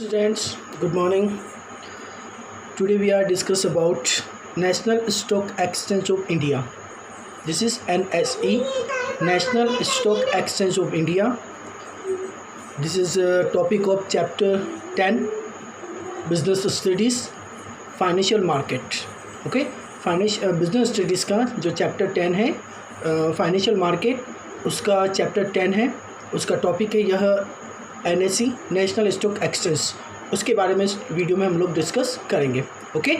Students, good morning. Today we are discuss about National Stock Exchange of India. This is NSE, National Stock Exchange of India. This is a topic of chapter 10, Business Studies, Financial Market. Okay, Business Studies का जो chapter 10 है financial market, उसका chapter 10 है, उसका topic है यह NSE, national stock exchange. उसके बारे में इस वीडियो में हम लोग डिस्कस करेंगे। Okay,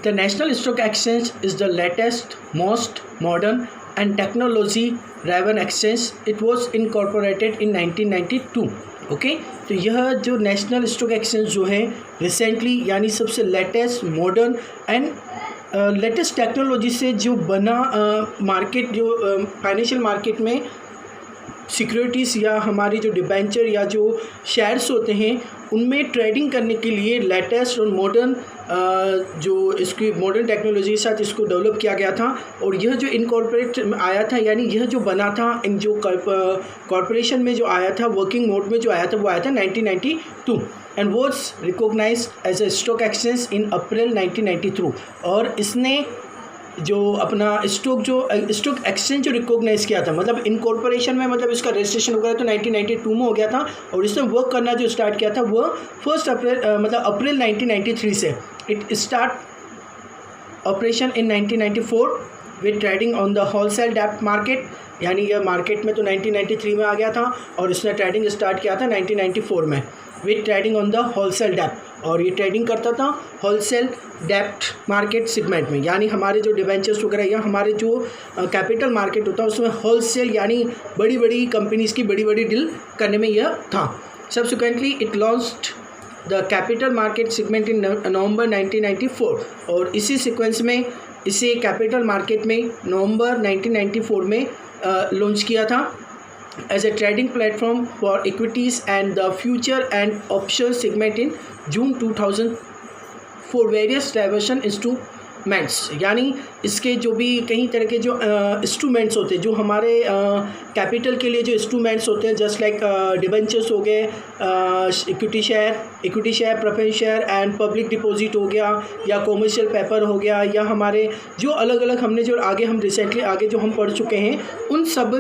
the national stock exchange is the latest most modern and technology driven exchange. It was incorporated in 1992। Okay, तो यह जो नेशनल स्टॉक एक्सचेंज जो है रिसेंटली यानी सबसे latest modern and latest technology से जो बना मार्केट, जो फाइनेंशियल मार्केट में सिक्योरिटीज़ या हमारी जो डिबेंचर या जो शेयर्स होते हैं उनमें ट्रेडिंग करने के लिए लेटेस्ट और मॉडर्न जो इसकी मॉडर्न टेक्नोलॉजी के साथ इसको डेवलप किया गया था। और यह जो इनकॉर्पोरेट आया था यानी यह जो बना था इन जो कॉर्पोरेशन में जो आया था, वर्किंग मोड में जो आया था, वो आया था 1992 and was recognised as a stock exchange in April 1993। और इसने जो अपना स्टॉक एक्सचेंज जो रिकॉग्नाइज किया था, मतलब इनकॉर्पोरेशन में, मतलब इसका रजिस्ट्रेशन हो गया तो 1992 में हो गया था। और इसने वर्क करना जो स्टार्ट किया था वो 1 अप्रैल मतलब अप्रैल 1993 से। It start operation in 1994 with trading on the wholesale डेप्ट मार्केट, यानी यह मार्केट में तो 1993 में आ गया था और इसने ट्रेडिंग स्टार्ट किया था 1994 में with trading on the wholesale डेप्ट। और ये ट्रेडिंग करता था होलसेल डेप्ट मार्केट सेगमेंट में, यानी हमारे जो डिबेंचर्स वगैरह या हमारे जो कैपिटल मार्केट होता है उसमें होलसेल यानी बड़ी बड़ी कंपनीज़ की बड़ी बड़ी डील करने में यह था। Subsequently it launched the capital market segment in November 1994। और इसी सीक्वेंस में इसे कैपिटल मार्केट में नवंबर 1994 में लॉन्च किया था as a trading platform for equities and the future and options segment in June 2000 for various diversion instruments। यानी इसके जो भी कई तरह के जो इंस्ट्रूमेंट्स होते हैं, जो हमारे कैपिटल के लिए जो इंस्ट्रूमेंट्स होते हैं, जस्ट लाइक डिबेंचर्स हो गए, equity share, preference share and public deposit हो गया, या कॉमर्शियल पेपर हो गया, या हमारे जो अलग अलग हमने जो आगे हम रिसेंटली आगे जो हम पढ़ चुके हैं उन सब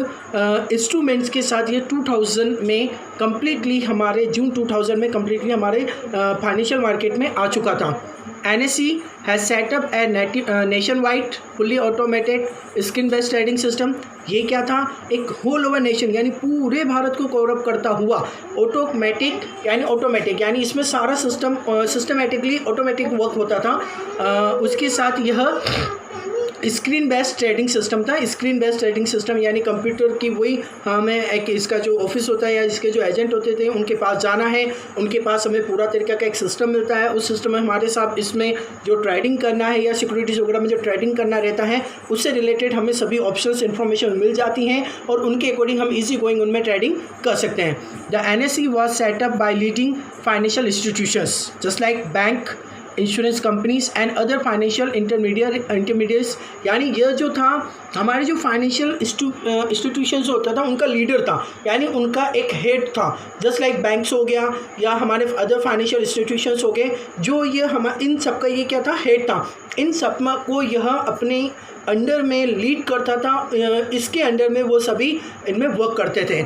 इंस्ट्रूमेंट्स के साथ ये 2000 में कम्प्लीटली हमारे जून 2000 में कम्प्लीटली हमारे फाइनेंशियल मार्केट में आ चुका था। NSE has set up a nationwide fully automated screen based trading system। ये क्या था? एक होल ओवर नेशन यानी पूरे भारत को कवर अप करता हुआ ऑटोमेटिक यानी इसमें सारा सिस्टमेटिकली ऑटोमेटिक वर्क होता था। उसके साथ यह स्क्रीन बेस्ड ट्रेडिंग सिस्टम था। स्क्रीन बेस्ड ट्रेडिंग सिस्टम यानी कंप्यूटर की वही, हमें एक इसका जो ऑफिस होता है या इसके जो एजेंट होते थे उनके पास जाना है, उनके पास हमें पूरा तरीका का एक सिस्टम मिलता है। उस सिस्टम में हमारे साथ इसमें जो ट्रेडिंग करना है या सिक्योरिटीज़ वगैरह में जो ट्रेडिंग करना रहता है उससे रिलेटेड हमें सभी ऑप्शंस इन्फॉर्मेशन मिल जाती हैं और उनके अकॉर्डिंग हम ईजी गोइंग उनमें ट्रेडिंग कर सकते हैं। The NSE was set up by leading financial institutions just like bank, insurance companies and other financial intermediates. यानी यह जो था हमारे जो फाइनेंशियल इंस्टीट्यूशंस होता था उनका लीडर था, यानी उनका एक हेड था, जस्ट लाइक बैंक्स हो गया या हमारे अदर फाइनेंशियल इंस्टीट्यूशंस हो गए, जो ये हम इन सब का ये क्या था, हेड था। इन सब को यह अपने अंडर में लीड करता था, इसके अंडर में वो सभी इनमें वर्क करते थे।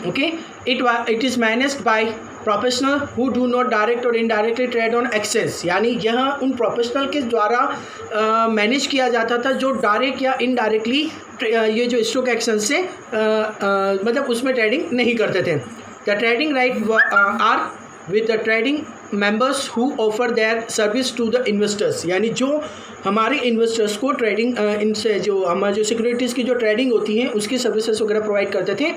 Okay, it is managed by professional who do not direct और इनडायरेक्टली ट्रेड ऑन एक्सचेंज। यानी यह उन प्रोफेशनल के द्वारा मैनेज किया जाता था जो डायरेक्ट या इनडायरेक्टली ये जो स्टॉक एक्सचेंज से मतलब उसमें ट्रेडिंग नहीं करते थे। The trading right are with the trading members who offer their service to the investors. यानी जो हमारे इन्वेस्टर्स को ट्रेडिंग इनसे जो हमारे जो सिक्योरिटीज़ की जो ट्रेडिंग होती है उसकी सर्विसेज वगैरह प्रोवाइड करते थे।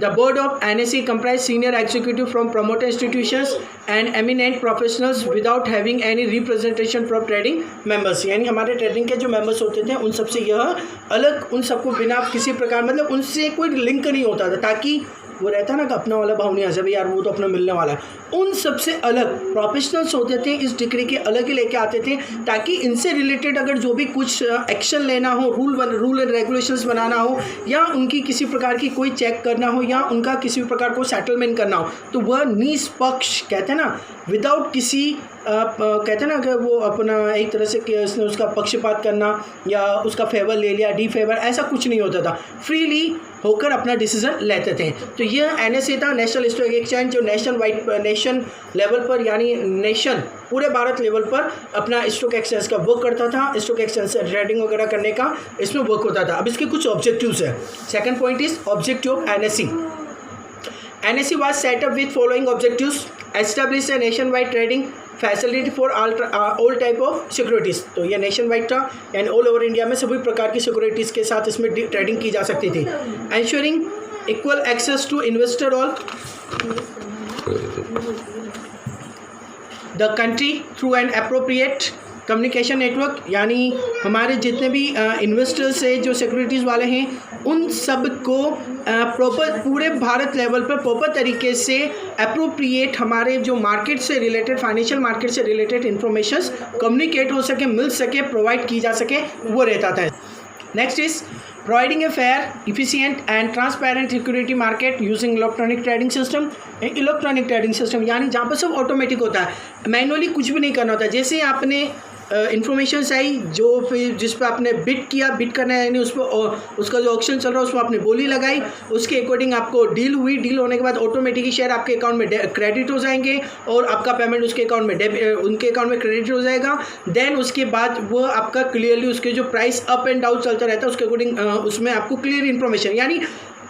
The board of NSE comprise senior executive from promoter institutions and eminent professionals without having any representation from trading members. यानी हमारे ट्रेडिंग के जो मेंबर्स होते थे उन सबसे यह अलग, उन सबको बिना किसी प्रकार मतलब उनसे कोई लिंक नहीं होता था, ताकि वो रहता है ना कि अपना वाला भाव नहीं आ जाए यार, वो तो अपना मिलने वाला है, उन सबसे अलग प्रोफेशनल्स होते थे, इस डिग्री के अलग ही लेके आते थे, ताकि इनसे रिलेटेड अगर जो भी कुछ एक्शन लेना हो, रूल एंड रेगुलेशंस बनाना हो, या उनकी किसी प्रकार की कोई चेक करना हो, या उनका किसी भी प्रकार को सेटलमेंट करना हो, तो वह निष्पक्ष कहते हैं ना, विदाउट किसी कहते हैं ना कि वो अपना एक तरह से उसने उसका पक्षपात करना या उसका फेवर ले लिया, डी फेवर, ऐसा कुछ नहीं होता था, फ्रीली होकर अपना डिसीजन लेते थे। तो यह NSE था, नेशनल स्टॉक एक्सचेंज, जो नेशन लेवल पर यानी नेशन पूरे भारत लेवल पर अपना स्टॉक एक्सचेंज का वर्क करता था, स्टॉक एक्सचेंज से ट्रेडिंग वगैरह करने का इसमें वर्क होता था। अब इसके कुछ ऑब्जेक्टिव्स है। Second point is objective of NSE। NSE was set up with following objectives: establish a nationwide trading facility for all type of securities। तो ये नेशन वाइड था, यानी ऑल ओवर इंडिया में सभी प्रकार की सिक्योरिटीज़ के साथ इसमें ट्रेडिंग की जा सकती थी। Ensuring equal access to investor all the country through an appropriate communication network, यानी हमारे जितने भी इन्वेस्टर्स है जो सिक्योरिटीज़ वाले हैं, उन सब को प्रॉपर पूरे भारत लेवल पर प्रॉपर तरीके से अप्रोप्रिएट हमारे जो मार्केट से रिलेटेड, फाइनेंशियल मार्केट से रिलेटेड इंफॉर्मेशंस कम्युनिकेट हो सके, मिल सके, प्रोवाइड की जा सके, वो रहता था। Next is providing a fair, efficient and transparent security market using electronic trading system। Electronic trading system यानी जहाँ पर सब ऑटोमेटिक होता है, मैनुअली कुछ भी नहीं करना होता। जैसे ही आपने इन्फॉर्मेशन आई, जो फिर जिस पर आपने बिड किया, बिड करना है यानी उस पर उसका जो ऑक्शन चल रहा है उसमें आपने बोली लगाई, उसके अकॉर्डिंग आपको डील हुई, डील होने के बाद ऑटोमेटिकली शेयर आपके अकाउंट में क्रेडिट हो जाएंगे और आपका पेमेंट उसके अकाउंट में उनके अकाउंट में क्रेडिट हो जाएगा। देन उसके बाद वो आपका क्लियरली उसके जो प्राइस अप एंड डाउन चलता रहता है उसके अकॉर्डिंग उसमें आपको क्लियर इन्फॉर्मेशन, यानी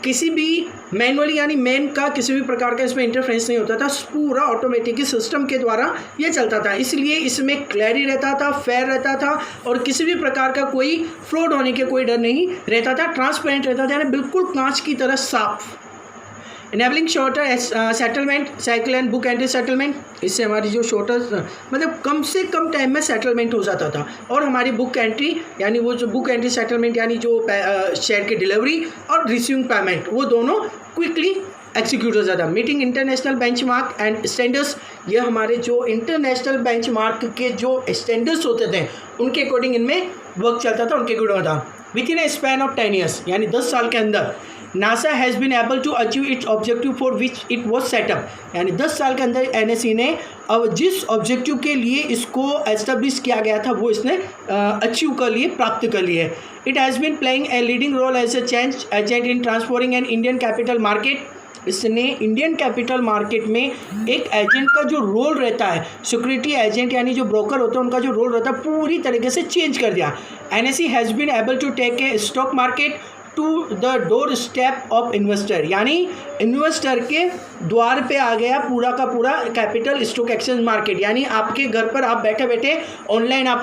किसी भी मैनुअली यानी मैन का किसी भी प्रकार का इसमें इंटरफेरेंस नहीं होता था, पूरा ऑटोमेटिक सिस्टम के द्वारा ये चलता था। इसलिए इसमें क्लैरिटी रहता था, फेयर रहता था और किसी भी प्रकार का कोई फ्रॉड होने के कोई डर नहीं रहता था, ट्रांसपेरेंट रहता था, यानी बिल्कुल कांच की तरह साफ। Enabling shorter settlement cycle and book entry settlement, इससे हमारी जो शॉर्टर मतलब कम से कम टाइम में सेटलमेंट हो जाता था, और हमारी बुक एंट्री यानी वो जो बुक एंट्री सेटलमेंट यानी जो शेयर की डिलीवरी और रिसीविंग पेमेंट, वो दोनों क्विकली एग्जीक्यूट हो जाता। Meeting international benchmark and standards, ये हमारे जो इंटरनेशनल बेंचमार्क के जो स्टैंडर्ड्स होते थे उनके अकॉर्डिंग इनमें वर्क चलता था, उनके अकॉर्डिंग होता। With in A span of 10 years यानी 10 साल के अंदर NASA has been able to achieve its objective for which it was set up, यानी 10 साल के अंदर NSE ने अब जिस ऑब्जेक्टिव के लिए इसको एस्टेब्लिश किया गया था वो इसने अचीव कर लिए, प्राप्त कर लिए। It has been playing a leading role as a change agent in transforming an Indian capital market. इसने इंडियन कैपिटल मार्केट में एक एजेंट का जो रोल रहता है, सिक्योरिटी एजेंट यानी जो ब्रोकर होता है उनका जो रोल रहता है पूरी तरीके से चेंज कर दिया। NSE has been able to take a stock market to the door step of investor, यानी इन्वेस्टर के द्वार पे आ गया पूरा का पूरा कैपिटल स्टॉक एक्सचेंज मार्केट, यानी आपके घर पर आप बैठे बैठे ऑनलाइन आप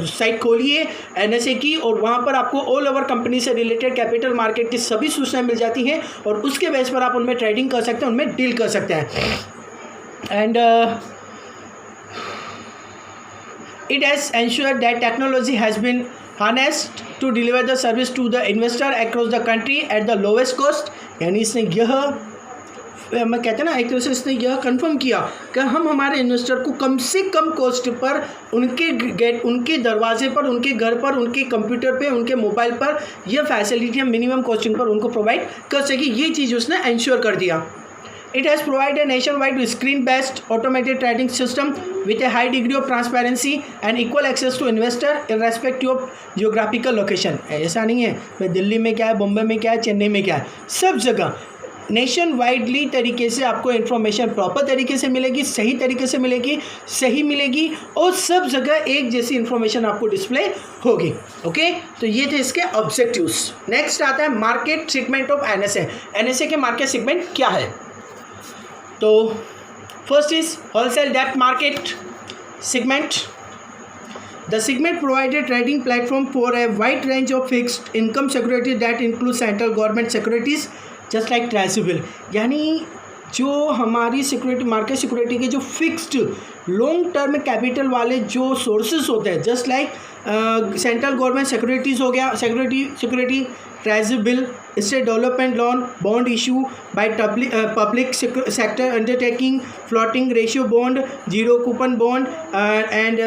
साइट खोलिए NSE की और वहाँ पर आपको ऑल ओवर कंपनी से रिलेटेड कैपिटल मार्केट की सभी सूचनाएं मिल जाती हैं और उसके बेस पर आप उनमें ट्रेडिंग कर सकते हैं, उनमें डील कर सकते हैं। And it has ensured that technology has been harnessed to deliver the service to the investor across the country at the lowest cost, यानी इसने यह मैं कहते हैं ना एक तरह से इसने यह कंफर्म किया कि हम हमारे इन्वेस्टर को कम से कम कॉस्ट पर उनके दरवाजे पर, उनके घर पर, उनके कंप्यूटर पे, उनके मोबाइल पर यह फैसिलिटी हम मिनिमम कॉस्टिंग पर उनको प्रोवाइड कर सके, ये चीज़ उसने इंश्योर कर दिया। It has provided a nationwide screen-based automated trading system with a high degree of transparency and equal access to investor irrespective of geographical location। ऐसा नहीं है मैं दिल्ली में क्या है, बॉम्बे में क्या है, चेन्नई में क्या है, सब जगह नेशन वाइडली तरीके से आपको इन्फॉर्मेशन प्रॉपर तरीके से मिलेगी, सही तरीके से मिलेगी, सही मिलेगी और सब जगह एक जैसी इन्फॉर्मेशन आपको डिस्प्ले होगी। ओके, तो ये थे इसके ऑब्जेक्टिव्स। नेक्स्ट आता है market segment of NSE। NSE के मार्केट सेगमेंट क्या है? तो फर्स्ट इज होलसेल डेप्ट market segment. The segment provided trading platform for a wide range of fixed income securities that include central government securities just like treasury, यानी जो हमारी security market security के जो fixed long term capital वाले जो sources होते हैं, just like central government securities हो गया, security treasury bill, state development loan, bond issue by public sector undertaking, floating ratio bond, zero coupon bond and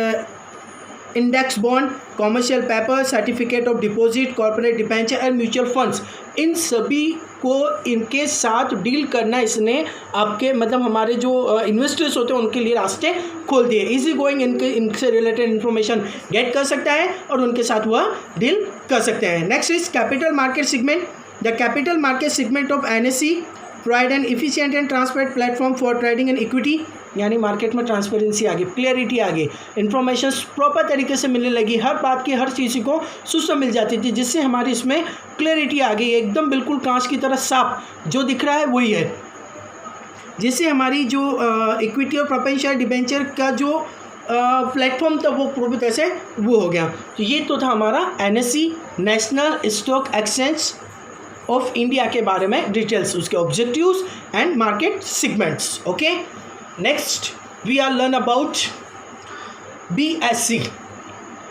index bond, commercial paper, certificate of deposit, corporate debenture and mutual funds, इन सभी को इनके साथ deal करना इसने आपके मतलब हमारे जो इन्वेस्टर्स होते हैं उनके लिए रास्ते खोल दिए। इजी गोइंग इनसे रिलेटेड इन्फॉर्मेशन गेट कर सकता है और उनके साथ वह डील कर सकते हैं। Next is capital market segment. The capital market segment of NSE provide an efficient and transparent platform for trading in equity, यानी मार्केट में ट्रांसपेरेंसी आ गई, क्लियरिटी आ गई, इन्फॉर्मेशन प्रॉपर तरीके से मिलने लगी, हर बात की हर चीज़ को सुस्त मिल जाती थी, जिससे हमारी इसमें क्लियरिटी आ गई, एकदम बिल्कुल कांच की तरह साफ जो दिख रहा है वही है, जिससे हमारी जो इक्विटी और प्रेफरेंस शेयर डिबेंचर का जो प्लेटफॉर्म था वो पूरी तरह से वो हो गया। तो ये तो था हमारा NSE national stock exchange of India के बारे में डिटेल्स, उसके objectives and market segments. Okay, next we are learn about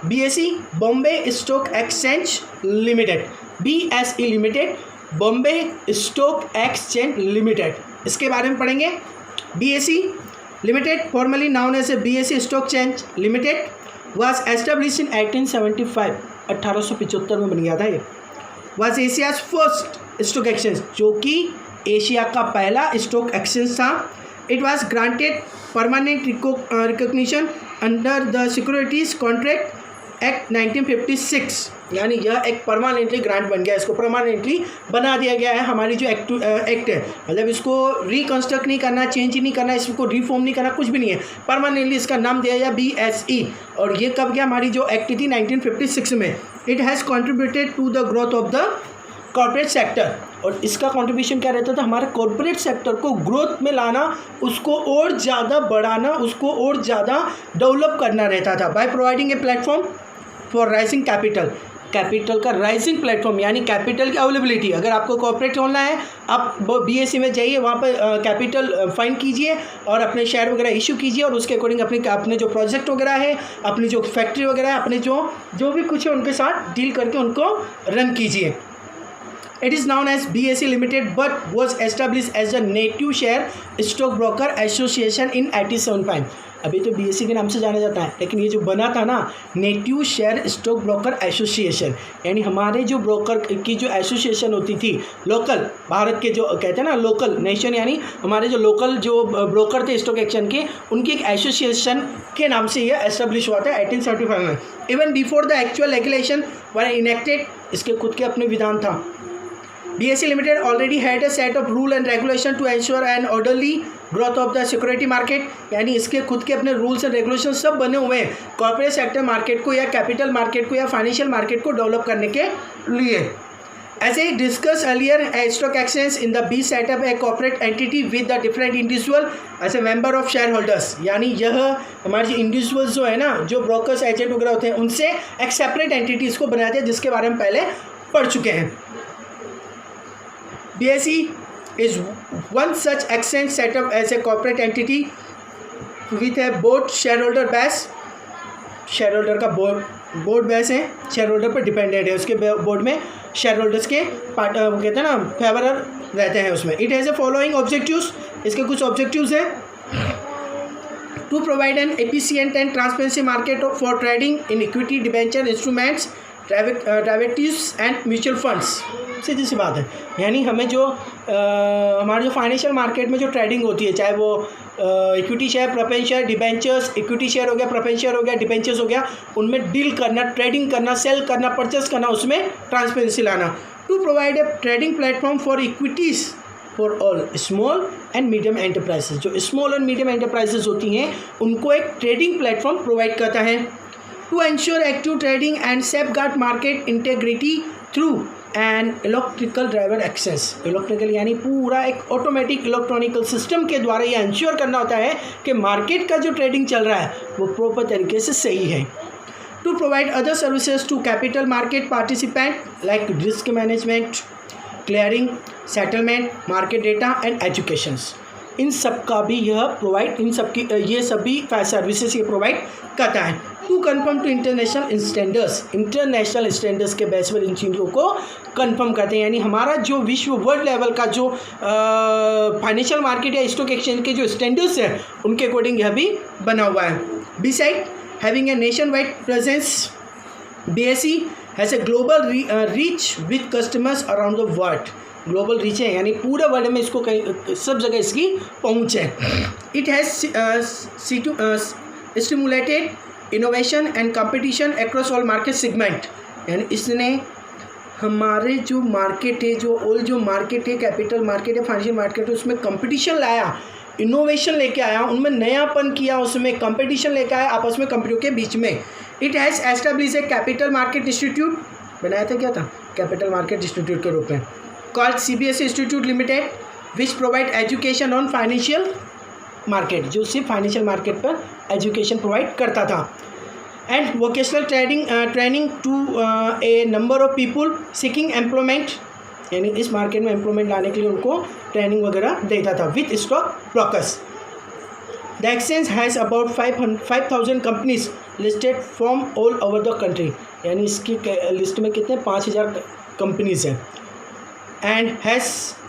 BSE Bombay stock exchange limited, BSE limited, Bombay stock exchange limited, इसके बारे में पढ़ेंगे। BSE limited formally known as a BSE stock exchange limited was established in 1875, 1875 में बन गया था ये। Was Asia's first stock exchange, जो कि एशिया का पहला स्टॉक एक्सचेंज था। It was granted permanent recognition under the securities contract act 1956, यानी यह एक परमानेंटली ग्रांट बन गया, इसको परमानेंटली बना दिया गया है। हमारी जो एक्ट है, मतलब इसको रिकन्स्ट्रक्ट नहीं करना, चेंज नहीं करना, इसको रिफॉर्म नहीं करना, कुछ भी नहीं है, परमानेंटली इसका नाम दिया गया BSE। और ये कब गया, हमारी जो एक्ट थी 1956 में। It has contributed to the growth of the corporate sector, और इसका कंट्रीब्यूशन क्या रहता था, हमारे कॉर्पोरेट सेक्टर को ग्रोथ में लाना, उसको और ज़्यादा बढ़ाना, उसको और ज़्यादा डेवलप करना रहता था। By providing a platform for rising capital, capital का राइजिंग प्लेटफॉर्म, यानी कैपिटल की अवेलेबिलिटी। अगर आपको कॉर्पोरेट होना है, आप BSE में जाइए, वहाँ पर कैपिटल फाइंड कीजिए और अपने शेयर वगैरह इशू कीजिए, और उसके अकॉर्डिंग अपने जो प्रोजेक्ट वगैरह है, अपनी जो फैक्ट्री वगैरह है, अपने जो भी कुछ है उनके साथ डील करके उनको रन कीजिए। It is known as BSE Limited but was established as a native share stock broker association in 1875। अभी तो BSE के नाम से जाना जाता है, लेकिन ये जो बना था ना, native share stock broker association, यानी हमारे जो ब्रोकर की जो एसोसिएशन होती थी लोकल, भारत के जो कहते हैं ना लोकल नेशन, यानी हमारे जो लोकल जो ब्रोकर थे स्टॉक एक्सचेंज के, उनकी एक एसोसिएशन के नाम से ये एस्टेब्लिश हुआ था 1875 में। Even before the actual regulation were enacted, इसके खुद के अपने विधान था। BSE Limited already had a set of rule and regulation to ensure an orderly growth of the security market, यानी इसके खुद के अपने रूल्स एंड रेगुलेशन सब बने हुए हैं कॉर्पोरेट सेक्टर मार्केट को या कैपिटल मार्केट को या फाइनेंशियल मार्केट को डेवलप करने के लिए। As I discussed earlier, a stock exchange in the B set up a corporate entity with the different individual as a member of shareholders, यानी यह हमारे जो इंडिविजुअल्स जो है ना, जो ब्रोकर्स एजेंट वगैरह होते हैं, उनसे एक सेपरेट एंटिटीज़ को बनाते हैं, जिसके बारे में पहले पढ़ चुके हैं। BSE is one such exchange set up as a corporate entity with a board shareholder base, shareholder का बोर्ड बेस है, शेयरहोल्डर पर डिपेंडेंट है, उसके बोर्ड में शेयरहोल्डर्स के पार्ट कहते हैं ना फेवरर रहते हैं उसमें। It has a following objectives, इसके कुछ ऑब्जेक्टिव्स हैं। To provide an efficient and transparency market for trading in equity, debenture, instruments, derivatives and mutual funds. सीधी सी बात है, यानी हमें जो हमारे जो फाइनेंशियल मार्केट में जो ट्रेडिंग होती है, चाहे वो equity share, preference share, debentures, equity share हो गया, प्रेफरेंस शेयर हो गया, डिबेंचर्स हो गया, उनमें डील करना, ट्रेडिंग करना, सेल करना, परचेस करना, उसमें ट्रांसपेरेंसी लाना। To provide a trading platform for equities for all small and medium enterprises, जो स्मॉल और मीडियम एंटरप्राइजेज होती हैं उनको एक ट्रेडिंग प्लेटफॉर्म प्रोवाइड करता है। To ensure active trading and safeguard market integrity through and electrical driver access, electrical यानी पूरा एक ऑटोमेटिक इलेक्ट्रॉनिकल सिस्टम के द्वारा ये इंश्योर करना होता है कि मार्केट का जो ट्रेडिंग चल रहा है वो प्रॉपर तरीके से सही है। To provide other services to capital market participant like risk management, clearing, settlement, market data and educations, इन सब का भी यह प्रोवाइड, इन सब की ये सभी सर्विसेज ये प्रोवाइड करता है। To confirm to international standards के बेस पर इन चीज़ों को कंफर्म करते हैं। यानी हमारा जो विश्व वर्ल्ड लेवल का जो फाइनेंशियल मार्केट या स्टॉक एक्सचेंज के जो स्टैंडर्ड्स हैं उनके अकॉर्डिंग यह भी बना हुआ है। Beside having a nation wide presence, BSE has a global reach with customers around the world. Global reach है यानी पूरे वर्ल्ड में इसको कहीं सब जगह इसकी पहुंच है। It has stimulated innovation and competition across all market segment. यानी इसने हमारे जो मार्केट है, जो मार्केट है, कैपिटल मार्केट है, फाइनेंशियल मार्केट है, उसमें कंपटीशन लाया, इनोवेशन लेके आया, उनमें नयापन किया, उसमें कंपटीशन लेके आया आपस में कंपनियों के बीच में। It has establish A capital market institute, बनाया था क्या था, कैपिटल मार्केट इंस्टीट्यूट के रूप में, called CBSE institute limited, which provide education on financial market, जो सिर्फ फाइनेंशियल मार्केट पर एजुकेशन प्रोवाइड करता था। And vocational training to a number of people seeking employment, यानी इस मार्केट में एम्प्लॉयमेंट लाने के लिए उनको ट्रेनिंग वगैरह देता था with stock brokers. The exchange has about 5,000 companies listed from all over the country. यानी इसकी लिस्ट में कितने 5,000 कंपनीज हैं। And has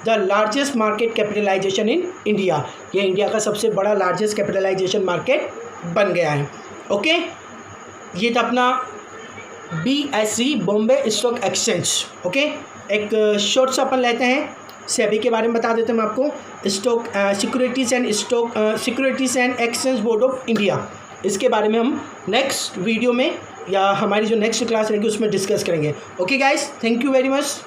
the largest market capitalisation in India, ये इंडिया का सबसे बड़ा लार्जेस्ट कैपिटलाइजेशन मार्केट बन गया है। ओके, ये था अपना BSE Bombay stock exchange. Okay, एक शॉर्ट सा अपन लेते हैं, सेबी के बारे में बता देते हैं मैं आपको। Securities and exchange board of India, इसके बारे में हम नेक्स्ट वीडियो में या हमारी जो नेक्स्ट क्लास रहेगी उसमें डिस्कस करेंगे। Okay guys, thank you very much.